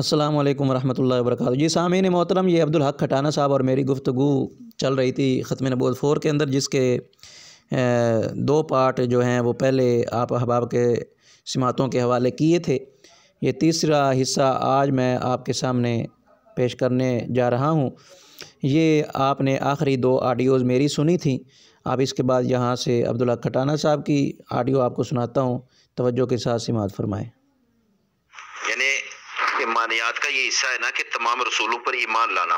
السلام علیکم ورحمۃ اللہ وبرکاتہ۔ جی سامعین محترم، یہ عبدالحق کھٹانہ صاحب اور میری گفتگو چل رہی تھی ختم نبوت 4 کے اندر، جس کے دو پارٹ جو ہیں وہ پہلے آپ احباب کے سماعتوں کے حوالے کیے تھے۔ یہ تیسرا حصہ آج میں آپ کے سامنے پیش کرنے جا رہا ہوں۔ یہ آپ نے آخری دو آڈیوز میری سنی تھیں۔ آپ اس کے بعد یہاں سے عبدالحق کھٹانہ صاحب کی آڈیو آپ کو سناتا ہوں، توجہ کے ساتھ سماعت فرمائیں۔ یعنی ایمانیات کا یہ حصہ ہے نا کہ تمام رسولوں پر ایمان لانا۔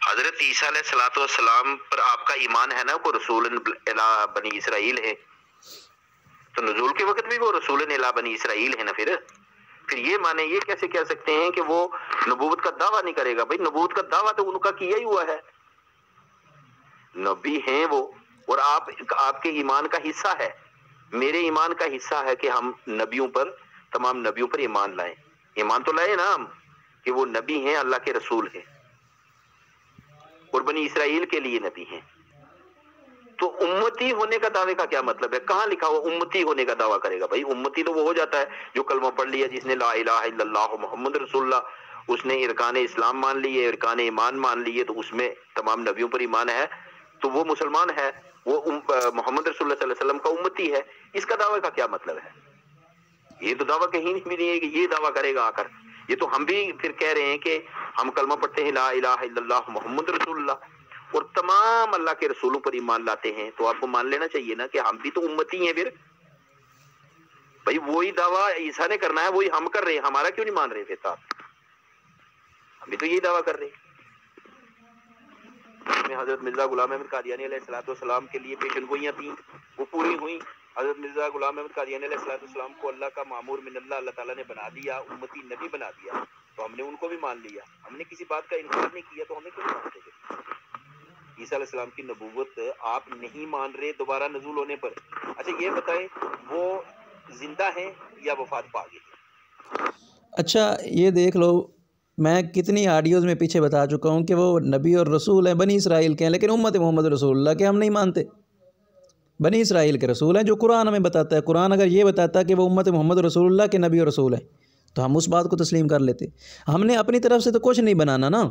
حضرت عیسیٰ علیہ السلام پر آپ کا ایمان ہے نا، وہ رسول الہ بنی اسرائیل ہے، تو نزول کے وقت بھی وہ رسول الہ بنی اسرائیل ہے نا۔ پھر یہ مانے یہ کیسے کہہ سکتے ہیں کہ وہ نبوت کا دعویٰ نہیں کرے گا؟ بھائی نبوت کا دعویٰ تو ان کا کیا ہی ہوا ہے، نبی ہیں وہ، اور آپ کے ایمان کا حصہ ہے، میرے ایمان کا حصہ ہے کہ ہم نبیوں پر، تمام نبیوں پر ایمان لائیں۔ ایمان تو لائے نا ہم کہ وہ نبی ہیں، اللہ کے رسول ہیں، اور بنی اسرائیل کے لیے نبی ہیں۔ تو امتی ہونے کا دعوے کا کیا مطلب ہے؟ کہاں لکھا ہوا امتی ہونے کا دعویٰ کرے گا؟ بھائی امتی تو وہ ہو جاتا ہے جو کلمہ پڑھ لیا، جس نے لا الہ الا اللہ محمد رسول اللہ، اس نے ارکان اسلام مان لیے، ارکان ایمان مان لیے، تو اس میں تمام نبیوں پر ایمان ہے، تو وہ مسلمان ہے، وہ محمد رسول اللہ صلی اللہ علیہ وسلم کا امتی ہے۔ اس کا دعوے کا کیا مطلب ہے؟ یہ تو دعویٰ کہیں نہیں ہے کہ یہ دعویٰ کرے گا آ کر۔ یہ تو ہم بھی پھر کہہ رہے ہیں کہ ہم کلمہ پڑھتے ہیں لا الہ الا اللہ محمد رسول اللہ، اور تمام اللہ کے رسولوں پر ایمان لاتے ہیں، تو آپ کو مان لینا چاہیے نا کہ ہم بھی تو امتی ہیں۔ پھر بھائی وہی دعویٰ عیسیٰ نے کرنا ہے، وہی ہم کر رہے ہیں، ہمارا کیوں نہیں مان رہے؟ پھر صاحب ہم بھی تو یہی دعویٰ کر رہے ہیں۔ میں حضرت مرزا غلام احمد قادیانی علیہ السلام کے لیے پیشن گوئیاں تھیں، وہ پوری ہوئیں۔ حضرت مرزا غلام احمد قادیانی علیہ السلام کو اللہ کا مامور من اللہ تعالیٰ نے بنا دیا، امتی نبی بنا دیا، تو ہم نے ان کو بھی مان لیا۔ ہم نے کسی بات کا انکار نہیں کیا، تو ہمیں کیوں نہیں مانتے؟ عیسیٰ علیہ السلام کی نبوت آپ نہیں مان رہے دوبارہ نزول ہونے پر۔ اچھا یہ بتائیں، وہ زندہ ہیں یا وفات پا گئے؟ اچھا یہ دیکھ لو، میں کتنی آڈیوز میں پیچھے بتا چکا ہوں کہ وہ نبی اور رسول ہیں، بنی اسرائیل کے ہیں، لیکن امت محمد رسول اللہ کے ہم نہیں مانتے۔ بنی اسرائیل کے رسول ہیں، جو قرآن ہمیں بتاتا ہے۔ قرآن اگر یہ بتاتا ہے کہ وہ امت محمد رسول اللہ کے نبی اور رسول ہیں، تو ہم اس بات کو تسلیم کر لیتے۔ ہم نے اپنی طرف سے تو کچھ نہیں بنانا نا،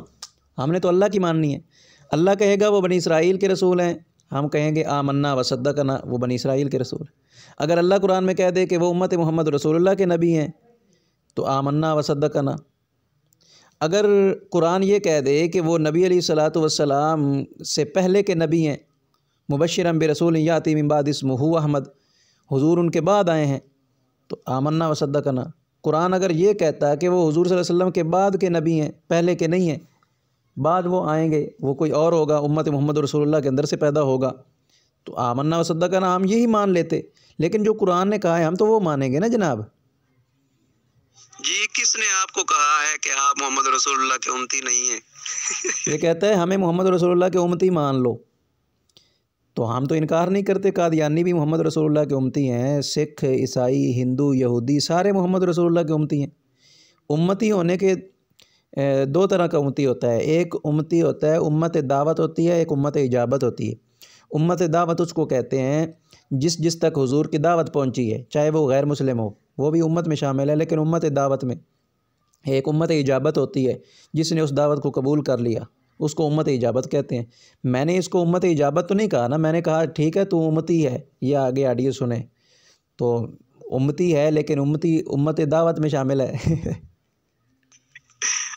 ہم نے تو اللہ کی ماننی ہے۔ اللہ کہے گا وہ بنی اسرائیل کے رسول ہیں، ہم کہیں گے آمنا و صدقنا، وہ بنی اسرائیل کے رسول ہیں۔ اگر اللہ قرآن میں کہہ دے کہ وہ امت محمد رسول اللہ کے نبی ہیں، تو آمنا و صدقنا۔ اگر قرآن یہ کہہ دے کہ وہ نبی علیہ الصلاۃ والسلام سے پہلے کے نبی ہیں، مبشرا برسول یاتی من بعد اسمہ احمد، حضور ان کے بعد آئے ہیں، تو آمنا و صدقنا۔ قرآن اگر یہ کہتا ہے کہ وہ حضور صلی اللہ علیہ وسلم کے بعد کے نبی ہیں، پہلے کے نہیں ہیں، بعد وہ آئیں گے، وہ کوئی اور ہوگا، امت محمد رسول اللہ کے اندر سے پیدا ہوگا، تو آمنا و صدقنا ہم یہی مان لیتے۔ لیکن جو قرآن نے کہا ہے ہم تو وہ مانیں گے نا جناب۔ جی کس نے آپ کو کہا ہے کہ آپ محمد رسول اللہ کے امتی نہیں ہیں؟ یہ کہتا ہے ہمیں محمد رسول اللہ کے امتی مان لو، تو ہم تو انکار نہیں کرتے، قادیانی بھی محمد رسول اللہ کے امتی ہیں، سکھ، عیسائی، ہندو، یہودی، سارے محمد رسول اللہ کے امتی ہیں۔ امتی ہونے کے دو طرح کا امتی ہوتا ہے، ایک امتی ہوتا ہے امت دعوت ہوتی ہے، ایک امت اجابت ہوتی ہے۔ امت دعوت اس کو کہتے ہیں جس تک حضور کی دعوت پہنچی ہے، چاہے وہ غیر مسلم ہو، وہ بھی امت میں شامل ہے۔ لیکن امت دعوت میں ایک امت اجابت ہوتی ہے، جس نے اس دعوت کو قبول کر لیا، اس کو امت اجابت کہتے ہیں۔ میں نے اس کو امت اجابت تو نہیں کہا نا، میں نے کہا ٹھیک ہے تو امتی ہے، یہ آگے آڈیو سنیں، تو امتی ہے لیکن امت دعوت میں شامل ہے۔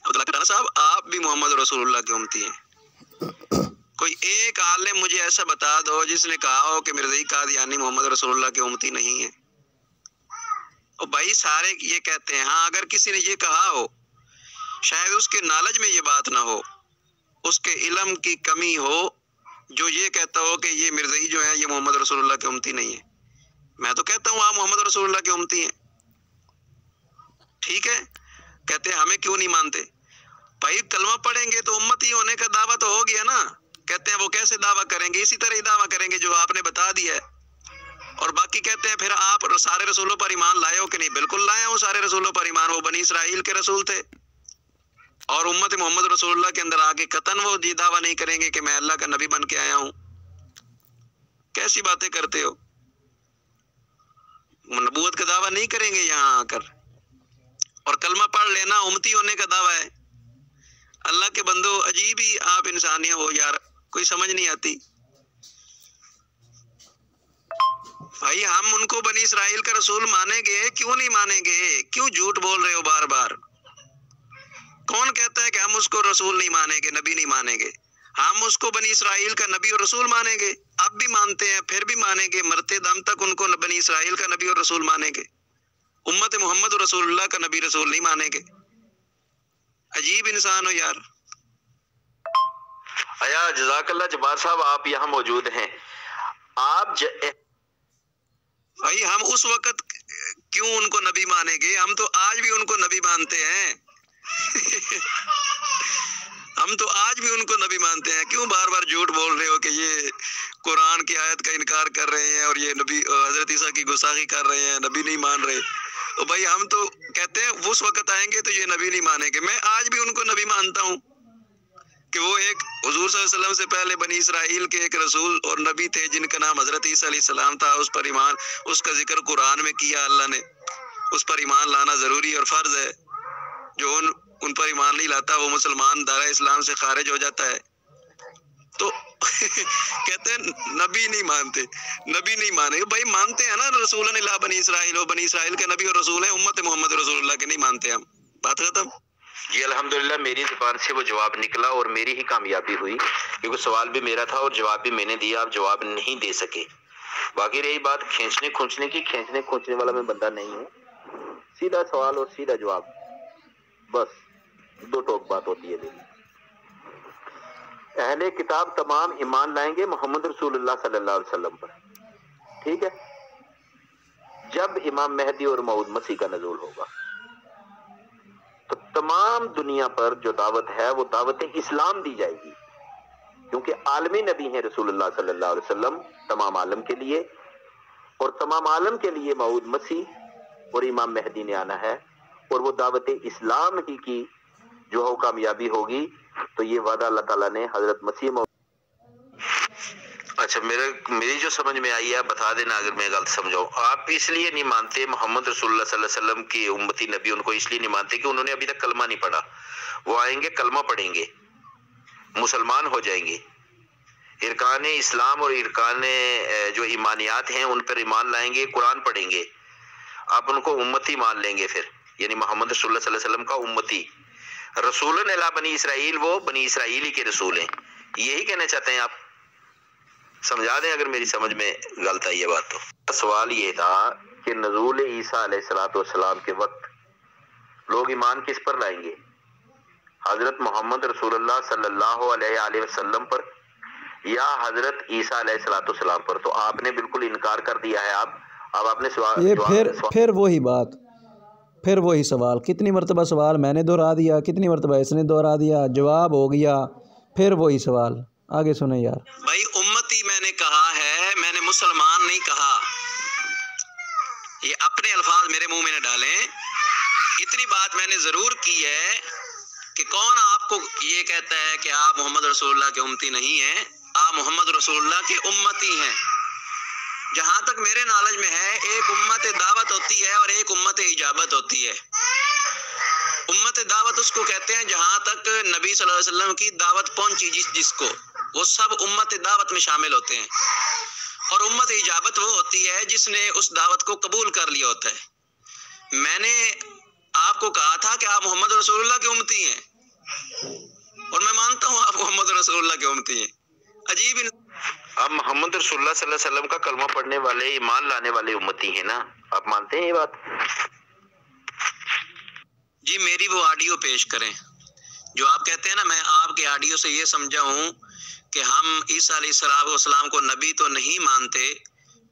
عبدالحق صاحب آپ بھی محمد رسول اللہ کے امتی ہیں؟ کوئی ایک عالم مجھے ایسا بتا دو جس نے کہا ہو کہ مرزا قادیانی محمد رسول اللہ کے امتی نہیں ہیں۔ اور بھائی سارے یہ کہتے ہیں، ہاں اگر کسی نے یہ کہا ہو، شاید اس کے نالج میں یہ بات نہ ہو، اس کے علم کی کمی ہو، جو یہ کہتا ہو کہ یہ مرزائی جو ہے یہ محمد رسول اللہ کے امتی نہیں ہے۔ میں تو کہتا ہوں آپ محمد رسول اللہ کے امتی ہیں، ٹھیک ہے؟ کہتے ہیں ہمیں کیوں نہیں مانتے؟ بھائی کلمہ پڑھیں گے تو امتی ہونے کا دعویٰ تو ہو گیا نا۔ کہتے ہیں وہ کیسے دعویٰ کریں گے؟ اسی طرح ہی دعویٰ کریں گے جو آپ نے بتا دیا ہے۔ اور باقی کہتے ہیں پھر آپ سارے رسولوں پر ایمان لائے ہو کہ نہیں؟ بالکل لائے ہوں سارے رسولوں پر ایمان، وہ بنی اسرائیل کے رسول تھے، اور امت محمد رسول اللہ کے اندر آگے قطعاً وہ یہ دعویٰ نہیں کریں گے کہ میں اللہ کا نبی بن کے آیا ہوں۔ کیسی باتیں کرتے ہو؟ نبوت کا دعویٰ نہیں کریں گے یہاں آ کر۔ اور کلمہ پڑھ لینا امتی ہونے کا دعویٰ ہے۔ اللہ کے بندو عجیب ہی آپ انسانیہ ہو یار، کوئی سمجھ نہیں آتی۔ بھائی ہم ان کو بنی اسرائیل کا رسول مانیں گے، کیوں نہیں مانیں گے؟ کیوں جھوٹ بول رہے ہو بار بار؟ کون کہتا ہے کہ ہم اس کو رسول نہیں مانیں گے، نبی نہیں مانیں گے؟ ہم اس کو بنی اسرائیل کا نبی اور رسول مانیں گے، اب بھی مانتے ہیں، پھر بھی مانیں گے، مرتے دم تک ان کو بنی اسرائیل کا نبی اور رسول مانیں گے، امت محمد رسول اللہ کا نبی رسول نہیں مانیں گے۔ عجیب انسان ہو یار۔ آیا جزاک اللہ جبار صاحب، آپ یہاں موجود ہیں۔ آپ بھائی ہم اس وقت کیوں ان کو نبی مانیں گے؟ ہم تو آج بھی ان کو نبی مانتے ہیں۔ ہم تو آج بھی ان کو نبی مانتے ہیں، کیوں بار بار جھوٹ بول رہے ہو کہ یہ قرآن کی آیت کا انکار کر رہے ہیں اور یہ نبی حضرت عیسیٰ کی گستاخی کر رہے ہیں، نبی نہیں مان رہے؟ تو بھائی ہم تو کہتے ہیں اس وقت آئیں گے تو یہ نبی نہیں مانیں گے۔ میں آج بھی ان کو نبی مانتا ہوں کہ وہ ایک حضور صلی اللہ علیہ وسلم سے پہلے بنی اسرائیل کے ایک رسول اور نبی تھے جن کا نام حضرت عیسیٰ علیہ السلام تھا، اس پر ایمان، اس کا ذکر قرآن میں کیا اللہ نے، اس پر ایمان لانا ضروری اور فرض ہے۔ جو ان پر ایمان نہیں لاتا وہ مسلمان دائرہ اسلام سے خارج ہو جاتا ہے۔ تو کہتے ہیں نبی نہیں مانتے، نبی نہیں مانے، بھائی مانتے ہیں نا، رسول اللہ بنی اسرائیل، وہ بنی اسرائیل کے نبی اور رسول ہیں، امت محمد رسول اللہ کے نہیں مانتے ہم، بات ختم۔ جی الحمدللہ میری زبان سے وہ جواب نکلا اور میری ہی کامیابی ہوئی، کیونکہ سوال بھی میرا تھا اور جواب بھی میں نے دیا، آپ جواب نہیں دے سکے۔ باقی رہی بات کھینچنے کھونچنے کی، کھینچنے کھونچنے والا میں بندہ نہیں ہوں، سیدھا سوال اور سیدھا جواب، بس دو ٹوک بات ہوتی ہے میری۔ اہل کتاب تمام ایمان لائیں گے محمد رسول اللہ صلی اللہ علیہ وسلم پر، ٹھیک ہے، جب امام مہدی اور موعود مسیح کا نزول ہوگا تو تمام دنیا پر جو دعوت ہے وہ دعوت اسلام دی جائے گی، کیونکہ عالمی نبی ہیں رسول اللہ صلی اللہ علیہ وسلم تمام عالم کے لیے، اور تمام عالم کے لیے موعود مسیح اور امام مہدی نے آنا ہے، اور وہ دعوت اسلام ہی کی جو ہو کامیابی ہوگی، تو یہ وعدہ اللہ تعالیٰ نے حضرت مسیح اچھا میری جو سمجھ میں آئی ہے بتا دینا اگر میں غلط سمجھاؤں۔ آپ اس لیے نہیں مانتے محمد رسول اللہ صلی اللہ علیہ وسلم کی امتی نبی، ان کو اس لیے نہیں مانتے کہ انہوں نے ابھی تک کلمہ نہیں پڑھا، وہ آئیں گے کلمہ پڑھیں گے، مسلمان ہو جائیں گے، ارکان اسلام اور ارکان جو ایمانیات ہیں ان پر ایمان لائیں گے، قرآن پڑھیں گے، آپ ان کو امتی مان لیں گے پھر، یعنی محمد رسول اللہ صلی اللہ علیہ وسلم کا امتی۔ رسول اللہ بنی اسرائیل، وہ بنی اسرائیلی کے رسول ہیں، یہی کہنا چاہتے ہیں آپ؟ سمجھا دیں اگر میری سمجھ میں غلط آئی ہے بات تو۔ سوال یہ تھا کہ نزول عیسیٰ علیہ السلام کے وقت لوگ ایمان کس پر لائیں گے؟ حضرت محمد رسول اللہ صلی اللہ علیہ وسلم پر یا حضرت عیسیٰ علیہ السلام پر؟ تو آپ نے بالکل انکار کر دیا ہے۔ اب آپ نے سوال پھر وہی بات، پھر وہی سوال، کتنی مرتبہ سوال میں نے دہرا دیا، کتنی مرتبہ اس نے دہرا دیا، جواب ہو گیا، پھر وہی سوال۔ آگے سنیں یار۔ بھائی امتی میں نے کہا ہے، میں نے مسلمان نہیں کہا، یہ اپنے الفاظ میرے منہ میں نہ ڈالیں۔ اتنی بات میں نے ضرور کی ہے کہ کون آپ کو یہ کہتا ہے کہ آپ محمد رسول اللہ کے امتی نہیں ہیں، آپ محمد رسول اللہ کے امتی ہیں۔ جہاں تک میرے نالج میں ہے، ایک امت دعوت ہوتی ہے اور ایک امت اجابت ہوتی ہے۔ امت دعوت اس کو کہتے ہیں جہاں تک نبی صلی اللہ علیہ وسلم کی دعوت پہنچی جس کو، وہ سب امت دعوت میں شامل ہوتے ہیں، اور امت اجابت وہ ہوتی ہے جس نے اس دعوت کو قبول کر لیا ہوتا ہے۔ میں نے آپ کو کہا تھا کہ آپ محمد رسول اللہ کے امتی ہیں، اور میں مانتا ہوں آپ محمد رسول اللہ کے امتی ہیں۔ عجیب آپ محمد رسول اللہ صلی اللہ علیہ وسلم کا کلمہ پڑھنے والے، ایمان لانے والے امتی ہیں نا، آپ مانتے ہیں یہ بات؟ جی میری وہ آڈیو پیش کریں جو آپ کہتے ہیں نا، میں آپ کے آڈیو سے یہ سمجھا ہوں کہ ہم عیسیٰ علیہ السلام کو نبی تو نہیں مانتے،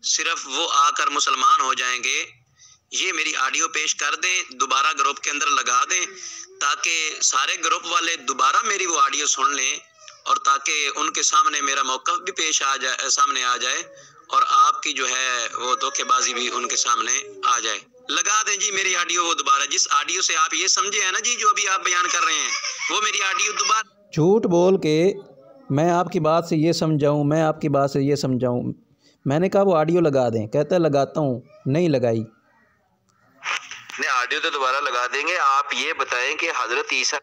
صرف وہ آ کر مسلمان ہو جائیں گے۔ یہ میری آڈیو پیش کر دیں، دوبارہ گروپ کے اندر لگا دیں، تاکہ سارے گروپ والے دوبارہ میری وہ آڈیو سن لیں، اور تاکہ ان کے سامنے میرا موقف بھی پیش سامنے آ جائے، اور آپ کی جو ہے وہ دھوکے بازی بھی ان کے سامنے آ جائے۔ لگا دیں جی میری آڈیو، وہ دوبارہ جس آڈیو سے آپ یہ سمجھے ہیں نا جی، جو ابھی آپ بیان کر رہے ہیں، وہ میری آڈیو دوبارہ جھوٹ بول کے میں آپ کی بات سے یہ سمجھاؤں، میں آپ کی بات سے یہ سمجھاؤں، میں نے کہا وہ آڈیو لگا دیں، کہتا ہے لگاتا ہوں، نہیں لگائی۔ نہیں آڈیو تو دوبارہ لگا دیں گے. آپ یہ بتائیں کہ حضرت عیسیٰ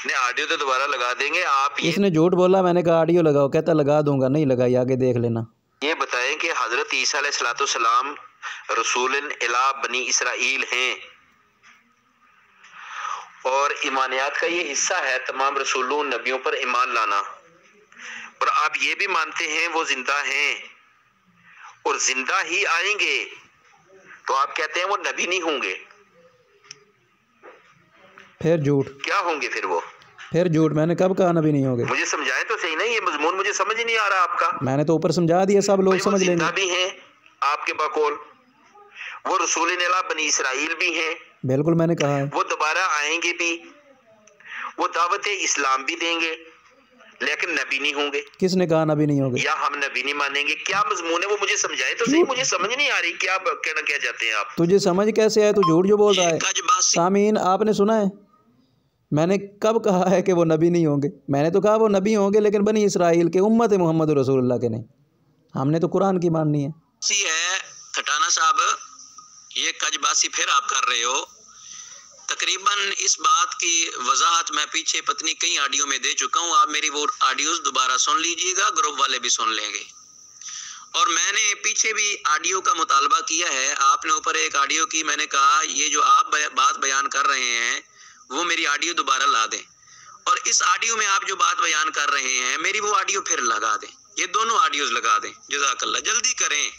نے آڈیو تو دوبارہ لگا دیں گے. آپ اس نے جھوٹ بولا. میں نے کہا آڈیو لگاؤ, کہتا لگا دوں گا. نہیں لگائی, آگے دیکھ لینا. یہ بتائیں کہ حضرت عیسیٰ علیہ الصلوۃ والسلام رسول الی بنی اسرائیل ہیں, اور ایمانیات کا یہ حصہ ہے تمام رسولوں نبیوں پر ایمان لانا. اور آپ یہ بھی مانتے ہیں وہ زندہ ہیں اور زندہ ہی آئیں گے, تو آپ کہتے ہیں وہ نبی نہیں ہوں گے. پھر جھوٹ. کیا ہوں گے پھر وہ؟ پھر جھوٹ. میں نے کب کہا نبی نہیں ہوں گے؟ مجھے سمجھائیں تو صحیح. نہیں, یہ مضمون مجھے سمجھ نہیں آ رہا آپ کا. میں نے تو اوپر سمجھا دیا, سب لوگ سمجھ لیں گے. زندہ بھی ہیں آپ کے بقول, وہ رسول الی بنی اسرائیل بھی ہیں. بالکل, میں نے کہا ہے. وہ دوبارہ آئیں گے بھی, وہ دعوت اسلام بھی دیں گے, لیکن نبی نہیں ہوں گے. کس نے کہا نبی نہیں ہوں گے؟ یا ہم نبی نہیں مانیں گے. کیا مضمون ہے وہ مجھے سمجھائے تو صحیح. مجھے سمجھ نہیں آ رہی کیا کہنا کیا چاہتے ہیں آپ. تجھے سمجھ کیسے آئے؟ تو جھوٹ جو بول رہا ہے. سامعین, آپ نے سنا ہے میں نے کب کہا ہے کہ وہ نبی نہیں ہوں گے؟ میں نے تو کہا وہ نبی ہوں گے, لیکن بنی اسرائیل کے, امت محمد رسول اللہ کے نہیں. ہم نے تو قرآن کی ماننی ہے. کھٹانا صاحب, یہ کج باسی پھر آپ کر رہے ہو. تقریباً اس بات کی وضاحت میں پیچھے پتنی کئی آڈیو میں دے چکا ہوں. آپ میری وہ آڈیوز دوبارہ سن لیجئے گا, گروپ والے بھی سن لیں گے. اور میں نے پیچھے بھی آڈیو کا مطالبہ کیا ہے. آپ نے اوپر ایک آڈیو کی, میں نے کہا یہ جو آپ بات بیان کر رہے ہیں وہ میری آڈیو دوبارہ لا دیں, اور اس آڈیو میں آپ جو بات بیان کر رہے ہیں میری وہ آڈیو پھر لگا دیں. یہ دونوں آڈیوز لگا دیں, جزاک اللہ. جلدی کریں,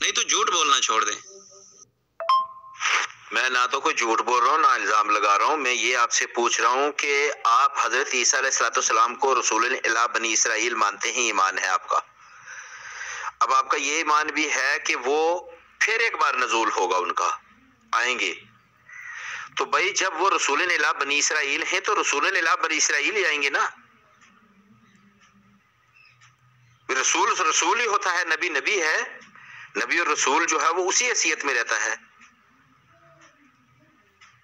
نہیں تو جھوٹ بولنا چھوڑ دیں. میں نہ تو کوئی جھوٹ بول رہا ہوں, نہ الزام لگا رہا ہوں. میں یہ آپ سے پوچھ رہا ہوں کہ آپ حضرت عیسیٰ علیہ الصلوۃ والسلام کو رسول الی بنی اسرائیل مانتے ہیں, ایمان ہے آپ کا. اب آپ کا یہ ایمان بھی ہے کہ وہ پھر ایک بار نزول ہوگا ان کا, آئیں گے. تو بھائی جب وہ رسول الی بنی اسرائیل ہیں تو رسول الی بنی اسرائیل ہی آئیں گے نا. رسول ہی ہوتا ہے, نبی نبی ہے. نبی اور رسول جو ہے وہ اسی حیثیت میں رہتا ہے.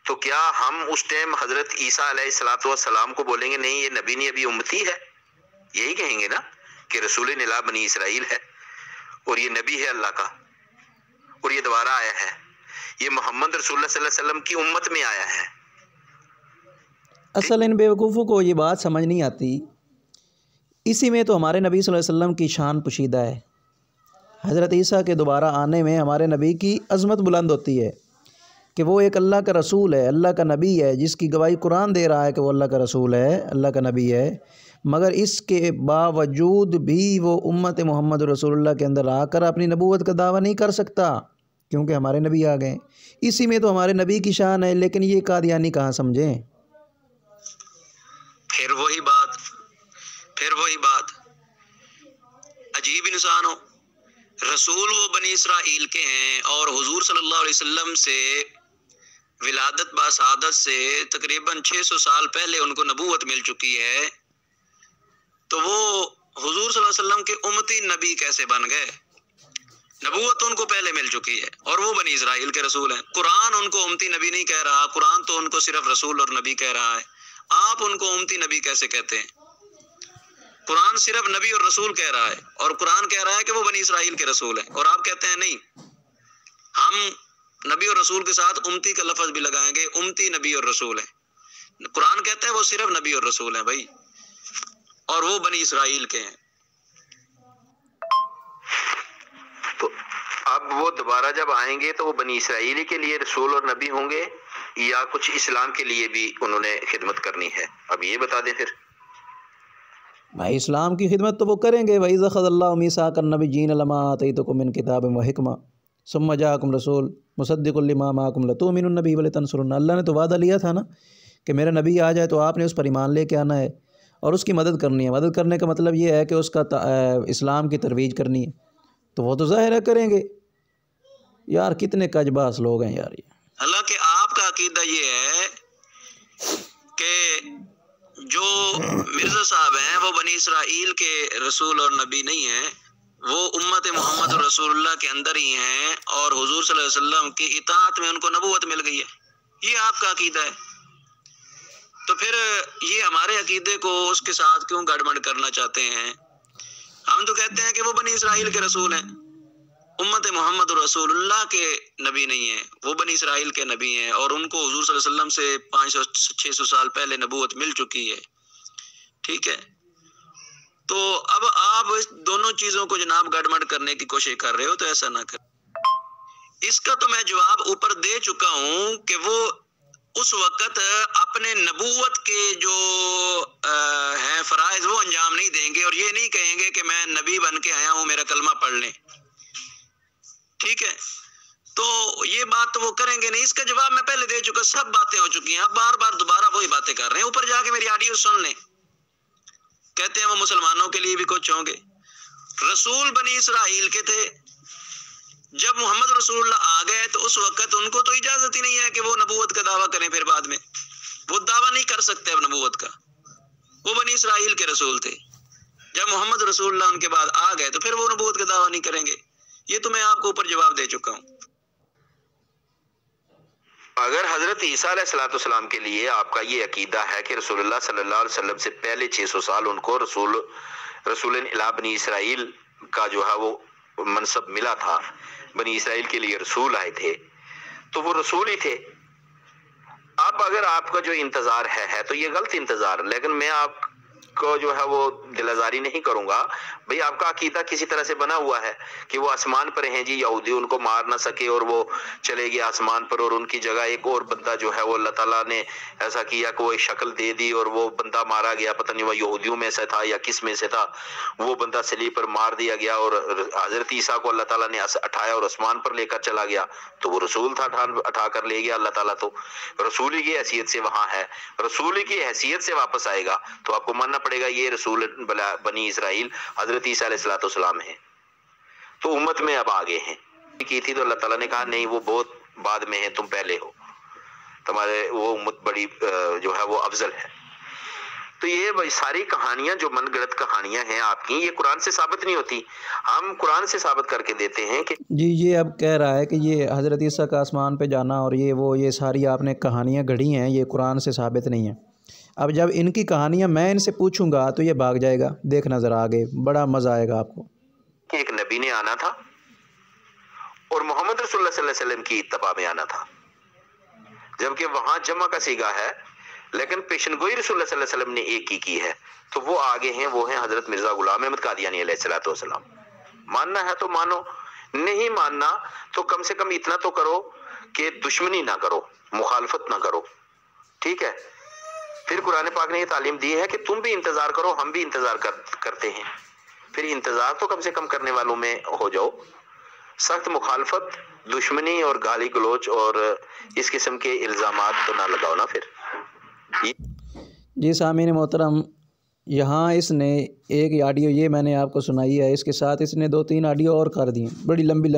تو کیا ہم اس ٹائم حضرت عیسیٰ علیہ الصلوۃ والسلام کو بولیں گے نہیں یہ نبی نہیں, ابھی امتی ہے؟ یہی کہیں گے نا کہ رسول الی بنی اسرائیل ہے اور یہ نبی ہے اللہ کا, اور یہ دوبارہ آیا ہے, یہ محمد رسول اللہ صلی اللہ علیہ وسلم کی امت میں آیا ہے. اصل ان بیوقوفوں کو یہ بات سمجھ نہیں آتی. اسی میں تو ہمارے نبی صلی اللہ علیہ وسلم کی شان پوشیدہ ہے. حضرت عیسیٰ کے دوبارہ آنے میں ہمارے نبی کی عظمت بلند ہوتی ہے کہ وہ ایک اللہ کا رسول ہے, اللہ کا نبی ہے, جس کی گواہی قرآن دے رہا ہے کہ وہ اللہ کا رسول ہے, اللہ کا نبی ہے. مگر اس کے باوجود بھی وہ امت محمد رسول اللہ کے اندر آ کر اپنی نبوت کا دعویٰ نہیں کر سکتا, کیونکہ ہمارے نبی آ گئے. اسی میں تو ہمارے نبی کی شان ہے. لیکن یہ قادیانی کہاں سمجھیں. پھر وہی بات, عجیب انسان ہو. رسول وہ بنی اسرائیل کے ہیں, اور حضور صلی اللہ علیہ وسلم سے ولادت باسعادت سے تقریباً 600 سال پہلے ان کو نبوت مل چکی ہے. تو وہ حضور صلی اللہ علیہ وسلم کے امتی نبی کیسے بن گئے؟ نبوت ان کو پہلے مل چکی ہے, اور وہ بنی اسرائیل کے رسول ہیں. قرآن ان کو امتی نبی نہیں کہہ رہا, قرآن تو ان کو صرف رسول اور نبی کہہ رہا ہے. آپ ان کو امتی نبی کیسے کہتے ہیں؟ قرآن صرف نبی اور رسول کہہ رہا ہے, اور قرآن کہہ رہا ہے کہ وہ بنی اسرائیل کے رسول ہیں, اور آپ کہتے ہیں نہیں, ہم نبی اور رسول کے ساتھ امتی کا لفظ بھی لگائیں گے, امتی نبی اور رسول ہیں. قرآن کہتا ہے وہ صرف نبی اور رسول ہیں بھائی, اور وہ بنی اسرائیل کے ہیں. تو اب وہ دوبارہ جب آئیں گے تو وہ بنی اسرائیل کے لیے رسول اور نبی ہوں گے, یا کچھ اسلام کے لیے بھی انہوں نے خدمت کرنی ہے؟ اب یہ بتا دیں پھر. بھائی اسلام کی خدمت تو وہ کریں گے. وَإِذَا أَخَذَ اللَّهُ مِيثَاقَ النَّبِيِّينَ لَمَا آتَيْتُكُم مِّن كِتَابٍ وَحِكْمَةٍ ثُمَّ جَاءَكُمْ رَسُولٌ مُصَدِّقٌ لِّمَا مَعَكُمْ لَتُؤْمِنُنَّ بِهِ وَلَتَنصُرُنَّهُ. اللہ نے تو وعدہ لیا تھا نا کہ میرا نبی آ جائے تو آپ نے اس پر ایمان لے کے آنا ہے اور اس کی مدد کرنی ہے. مدد کرنے کا مطلب یہ ہے کہ اس کا اسلام کی ترویج کرنی ہے. تو وہ تو ظاہر ہے کریں گے. یار کتنے کجباس لوگ ہیں یار یہ. حالانکہ آپ کا عقیدہ یہ ہے کہ جو مرزا صاحب ہیں وہ بنی اسرائیل کے رسول اور نبی نہیں ہیں, وہ امت محمد رسول اللہ کے اندر ہی ہیں, اور حضور صلی اللہ علیہ وسلم کی اطاعت میں ان کو نبوت مل گئی ہے. یہ آپ کا عقیدہ ہے. تو پھر یہ ہمارے عقیدے کو اس کے ساتھ کیوں گڑبڑ کرنا چاہتے ہیں؟ ہم تو کہتے ہیں کہ وہ بنی اسرائیل کے رسول ہیں. امت محمد رسول اللہ کے نبی نہیں ہیں، وہ بنی اسرائیل کے نبی ہیں، اور ان کو حضور صلی اللہ علیہ وسلم سے 500-600 سال پہلے نبوت مل چکی ہے، ٹھیک ہے؟ تو اب آپ اس دونوں چیزوں کو جناب گڑبڑ کرنے کی کوشش کر رہے ہو، تو ایسا نہ کریں۔ اس کا تو میں جواب اوپر دے چکا ہوں کہ وہ اس وقت اپنے نبوت کے جو ہیں فرائض وہ انجام نہیں دیں گے، اور یہ نہیں کہیں گے کہ میں نبی بن کے آیا ہوں، میرا کلمہ پڑھ لیں، ٹھیک ہے؟ تو یہ بات تو وہ کریں گے نہیں۔ اس کا جواب میں پہلے دے چکا، سب باتیں ہو چکی ہیں، اب بار بار دوبارہ وہی باتیں کر رہے ہیں۔ اوپر جا کے میری آڈیو سن لیں، کہتے ہیں وہ مسلمانوں کے لیے بھی کچھ ہوں گے۔ رسول بنی اسرائیل کے تھے، جب محمد رسول اللہ آ گئے تو اس وقت ان کو تو اجازت ہی نہیں ہے کہ وہ نبوت کا دعویٰ کریں، پھر بعد میں وہ دعویٰ نہیں کر سکتے اب نبوت کا، وہ بنی اسرائیل کے رسول تھے۔ جب محمد رسول اللہ ان کے بعد آ گئے تو پھر وہ نبوت کا دعویٰ نہیں کریں گے۔ یہ تو میں آپ کو اوپر جواب دے چکا ہوں۔ اگر حضرت عیسیٰ علیہ السلام کے لیے آپ کا یہ عقیدہ ہے کہ رسول اللہ صلی اللہ علیہ وسلم سے پہلے 600 سال ان کو رسول الہ بنی اسرائیل کا جو ہے وہ منصب ملا تھا، بنی اسرائیل کے لیے رسول آئے تھے، تو وہ رسول ہی تھے۔ اب اگر آپ کا جو انتظار ہے تو یہ غلط انتظار، لیکن میں آپ کو جو ہے وہ دل آزاری نہیں کروں گا۔ بھئی آپ کا عقیدہ کسی طرح سے بنا ہوا ہے کہ وہ آسمان پر ہیں جی، یہودی ان کو مار نہ سکے اور وہ چلے گئے آسمان پر، اور ان کی جگہ ایک اور بندہ جو ہے وہ اللہ تعالیٰ نے ایسا کیا کہ وہ ایک شکل دے دی اور وہ بندہ مارا گیا، پتہ نہیں وہ یہودیوں میں سے تھا یا کس میں سے تھا، وہ بندہ صلیب پر مار دیا گیا اور حضرت عیسیٰ کو اللہ تعالیٰ نے اٹھایا اور آسمان پر لے کر چلا گیا، تو وہ رسول تھا، اٹھا کر لے گیا اللہ تعالیٰ، تو رسول کی حیثیت سے وہاں ہے، رسول کی حیثیت سے واپس آئے گا تو آپ کو ماننا پڑے گا یہ رسول بنی اسرائیل حضرت عیسیٰ علیہ السلام ہیں۔ تو امت میں اب آگے ہیں کی تھی تو اللہ تعالیٰ نے کہا نہیں وہ بہت بعد میں ہیں، تم پہلے ہو، تمہارے وہ امت بڑی جو ہے وہ افضل ہے۔ تو یہ ساری کہانیاں جو من گڑت کہانیاں ہیں آپ کی، یہ قرآن سے ثابت نہیں ہوتی، ہم قرآن سے ثابت کر کے دیتے ہیں کہ جی یہ اب کہہ رہا ہے کہ یہ حضرت عیسیٰ کا آسمان پہ جانا اور یہ ساری آپ نے کہانیاں گھڑی ہیں، یہ قرآن سے ثابت نہیں ہیں۔ اب جب ان کی کہانیاں میں ان سے پوچھوں گا تو یہ بھاگ جائے گا، دیکھنا ذرا آگے، بڑا مزہ آئے گا آپ کو۔ ایک نبی نے آنا تھا اور محمد رسول اللہ صلی اللہ علیہ وسلم کی اتباع میں آنا تھا، جبکہ وہاں جمع کا صیغہ ہے لیکن پیشن گوئی رسول اللہ صلی اللہ علیہ وسلم نے ایک کی ہے، تو وہ آگے ہیں، وہ ہیں حضرت مرزا غلام احمد قادیانی علیہ السلام۔ ماننا ہے تو مانو، نہیں ماننا تو کم سے کم اتنا تو کرو کہ دشمنی نہ کرو، مخالفت نہ کرو، ٹھیک ہے؟ پھر قرآن پاک نے یہ تعلیم دی ہے کہ تم بھی انتظار کرو، ہم بھی انتظار کرتے ہیں، پھر انتظار تو کم سے کم کرنے والوں میں ہو جاؤ، سخت مخالفت، دشمنی اور گالی گلوچ اور اس قسم کے الزامات تو نہ لگاؤ نا پھر۔ جی سامعین محترم، یہاں اس نے ایک آڈیو یہ میں نے آپ کو سنائی ہے، اس کے ساتھ اس نے 2-3 آڈیو اور کر دی، بڑی لمبی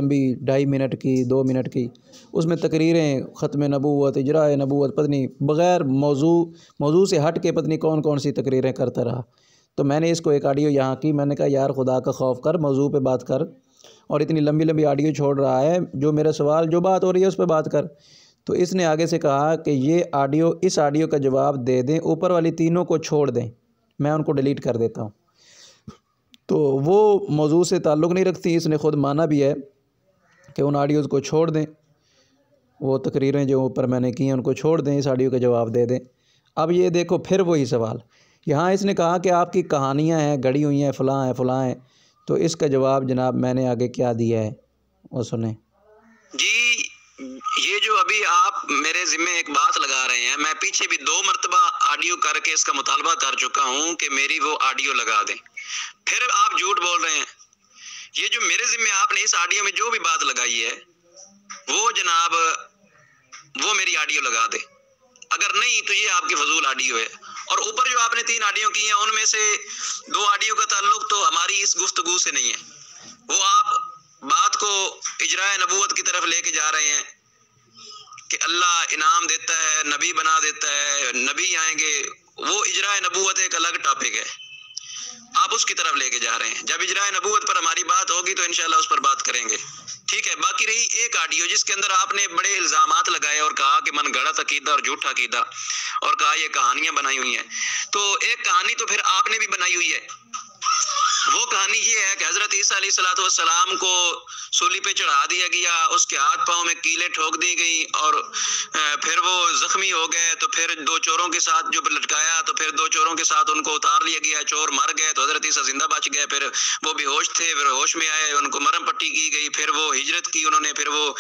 2.5 منٹ کی 2 منٹ کی، اس میں تقریریں ختم نبوت، اجراء نبوت، پتہ نہیں بغیر موضوع سے ہٹ کے پتہ نہیں کون سی تقریریں کرتا رہا۔ تو میں نے اس کو ایک آڈیو یہاں کی، میں نے کہا یار خدا کا خوف کر، موضوع پہ بات کر، اور اتنی لمبی آڈیو چھوڑ رہا ہے، جو میرا سوال جو بات ہو رہی ہے اس پہ بات کر۔ تو اس نے آگے سے کہا کہ اس آڈیو کا جواب دے دیں، اوپر والی 3 کو چھوڑ دیں، میں ان کو ڈیلیٹ کر دیتا ہوں۔ تو وہ موضوع سے تعلق نہیں رکھتی، اس نے خود مانا بھی ہے کہ ان آڈیوز کو چھوڑ دیں، وہ تقریریں جو اوپر میں نے کی ہیں ان کو چھوڑ دیں، اس آڈیو کا جواب دے دیں۔ اب یہ دیکھو پھر وہی سوال، یہاں اس نے کہا کہ آپ کی کہانیاں ہیں، گڑی ہوئی ہیں، فلاں ہیں، تو اس کا جواب جناب میں نے آگے کیا دیا ہے وہ سنیں۔ جی یہ جو ابھی آپ میرے ذمہ ایک بات لگا رہے ہیں، میں پیچھے بھی 2 مرتبہ آڈیو کر کے اس کا مطالبہ کر چکا ہوں کہ میری وہ آڈیو لگا دیں، پھر آپ جھوٹ بول رہے ہیں۔ یہ جو میرے ذمہ آپ نے اس آڈیو میں جو بھی بات لگائی ہے وہ جناب وہ میری آڈیو لگا دیں، اگر نہیں تو یہ آپ کی فضول آڈیو ہے۔ اور اوپر جو آپ نے 3 آڈیو کی ہیں ان میں سے 2 آڈیو کا تعلق تو ہماری اس گفتگو سے نہیں ہے، وہ آپ بات کو اجراء نبوت کی طرف لے کے جا رہے ہیں کہ اللہ انعام دیتا ہے، نبی بنا دیتا ہے، نبی آئیں گے، وہ اجراء نبوت ایک الگ ٹاپک ہے، آپ اس کی طرف لے کے جا رہے ہیں۔ جب اجراء نبوت پر ہماری بات ہوگی تو انشاءاللہ اس پر بات کریں گے، ٹھیک ہے؟ باقی رہی ایک آڈیو جس کے اندر آپ نے بڑے الزامات لگائے اور کہا کہ من گڑت عقیدہ اور جھوٹا عقیدہ، اور کہا یہ کہانیاں بنائی ہوئی ہیں، تو ایک کہانی تو پھر آپ نے بھی بنائی ہوئی ہے، وہ کہانی یہ ہے کہ حضرت عیسیٰ علیہ السلام کو سولی پہ چڑھا دیا گیا، اس کے ہاتھ پاؤں میں کیلیں ٹھوک دی گئی اور پھر وہ زخمی ہو گئے، تو پھر 2 چوروں کے ساتھ جو لٹکایا تو پھر 2 چوروں کے ساتھ ان کو اتار لیا گیا، چور مر گئے تو حضرت عیسیٰ زندہ بچ گئے، پھر وہ بے ہوش تھے، پھر ہوش میں آئے، ان کو مرہم پٹی کی گئی، پھر وہ ہجرت کی انہوں نے، پھر وہ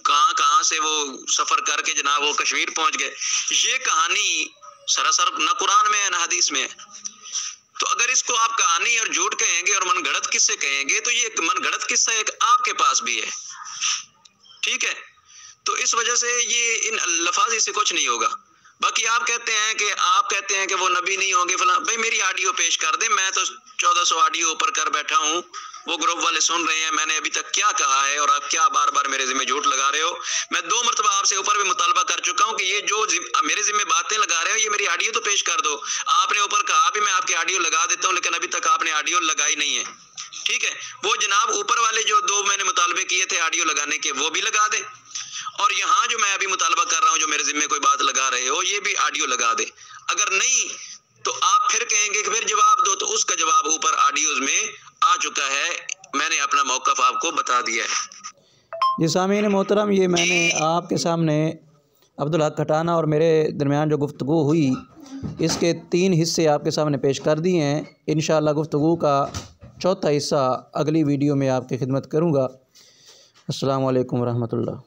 کہاں سے وہ سفر کر کے جناب وہ کشمیر پہنچ گئے۔ یہ کہانی سراسر نہ قرآن میں ہے نہ حدیث میں ہے۔ تو اگر اس کو آپ کہانی اور جھوٹ کہیں گے اور من گھڑت قصے کہیں گے تو یہ من گھڑت قصہ ایک آپ کے پاس بھی ہے، ٹھیک ہے؟ تو اس وجہ سے یہ ان لفاظی سے کچھ نہیں ہوگا۔ باقی آپ کہتے ہیں کہ وہ نبی نہیں ہوں گے فلاں، بھائی میری آڈیو پیش کر دیں، میں تو 1400 آڈیو اوپر کر بیٹھا ہوں، وہ گروپ والے سن رہے ہیں میں نے ابھی تک کیا کہا ہے اور آپ کیا بار بار میرے ذمہ جھوٹ لگا رہے ہو۔ میں 2 مرتبہ آپ سے اوپر بھی مطالبہ کر چکا ہوں کہ یہ جو میرے ذمہ باتیں لگا رہے ہو یہ میری آڈیو تو پیش کر دو۔ آپ نے اوپر کہا بھی میں آپ کی آڈیو لگا دیتا ہوں، لیکن ابھی تک آپ نے آڈیو لگائی نہیں ہے، ٹھیک ہے؟ وہ جناب اوپر والے جو 2 میں نے مطالبے کیے تھے آڈیو لگانے کے وہ بھی لگا دیں، اور یہاں جو میں ابھی مطالبہ کر رہا ہوں جو میرے ذمہ کوئی بات لگا رہے ہو یہ بھی آڈیو لگا دیں۔ اگر نہیں تو آپ پھر کہیں گے کہ پھر جواب دو، تو اس کا جواب اوپر آڈیوز میں آ چکا ہے، میں نے اپنا موقف آپ کو بتا دیا ہے۔ جی سامعین محترم، یہ میں نے آپ کے سامنے عبدالحق کھٹانہ اور میرے درمیان جو گفتگو ہوئی اس کے 3 حصے آپ کے سامنے پیش کر دیے ہیں۔ انشاءاللہ گفتگو کا 4تھا حصہ اگلی ویڈیو میں آپ کی خدمت کروں گا۔ السلام علیکم ورحمۃ اللہ۔